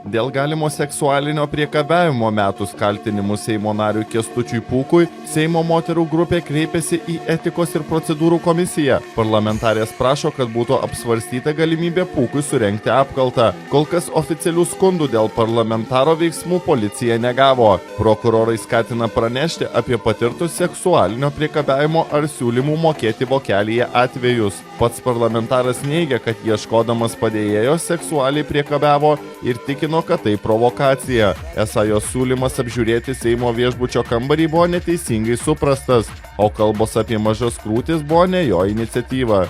Dėl galimo seksualinio priekabiavimo metus kaltinimus Seimo nariui Kęstučiui Pūkui, Seimo moterų grupė kreipėsi į etikos ir procedūrų komisiją. Parlamentarės prašo, kad būtų apsvarstyta galimybė Pūkui surengti apkaltą. Kol kas oficialių skundų dėl parlamentaro veiksmų policija negavo. Prokurorai skatina pranešti apie patirtus seksualinio priekabiavimo ar siūlymų mokėti vokelyje atvejus. Pats parlamentaras neigia, kad ieškodamas padėjėjos seksualiai priekabiavo ir tikino, kad tai provokacija. Esą jos siūlymas apžiūrėti Seimo viešbučio kambarį buvo neteisingai suprastas, o kalbos apie mažas krūtis buvo ne jo iniciatyva.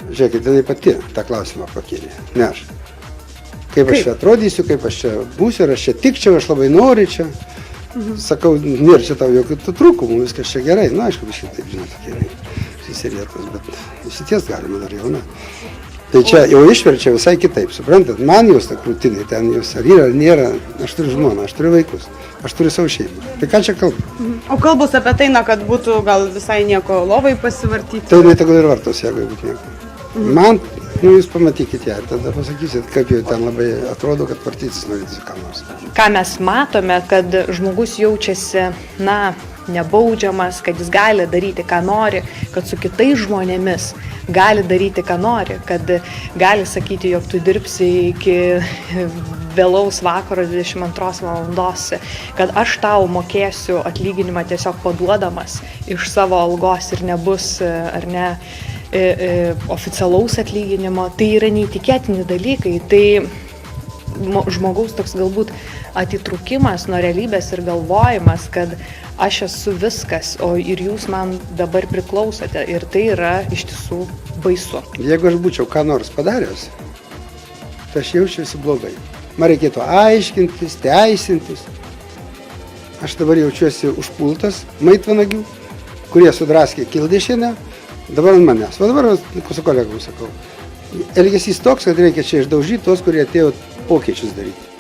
Žiūrėkit, jinai pati tą klausimą pakėlė, ne aš. Kaip aš čia atrodysiu, kaip aš čia būsiu, ar aš čia tikčiau, aš labai noriu čia. Sakau, nėra čia tau jokių trūkumų, viskas čia gerai. Na, aišku, biškai taip, žinot, gerai. Susirietos, bet įsities galima dar jauna. Tai čia jau išverčia visai kitaip, suprantat? Man jūs ta krūtinė, ten jūs ar yra, ar nėra, aš turiu žmoną, aš turiu vaikus, aš turiu savo šeimą. Tai ką čia kalba? O kalbos apie tai, kad būtų gal visai nieko lovai pasivartyti? Tai jinai tegul ir vartos, jeigu būtų nieko. Man, jūs pamatykit ją, tada pasakysit, kaip jau ten labai atrodo, kad vartytis norėtų ką nors. Ką mes matome, kad žmogus jaučiasi, nebaudžiamas, kad jis gali daryti, ką nori, kad su kitais žmonėmis gali daryti, ką nori, kad gali sakyti, jog tu dirbsi iki vėlaus vakaro 22 valandos, kad aš tau mokėsiu atlyginimą tiesiog paduodamas iš savo algos ir nebus, ar ne, oficialaus atlyginimo. Tai yra neįtikėtini dalykai. Tai žmogaus toks galbūt atitrūkimas nuo realybės ir galvojimas, kad aš esu viskas, o ir jūs man dabar priklausote. Ir tai yra iš tiesų baisu. Jeigu aš būčiau ką nors padaręs, tai aš jaučiuosi blogai. Man reikėtų aiškintis, teisintis. Aš dabar jaučiuosi užpultas maitvanagių, kurie sudraskė kildišienę, dabar ant manęs. O dabar su kolegom sakau. Elgesys toks, kad reikia čia išdaužyti tos, kurie atėjo pokyčius daryti.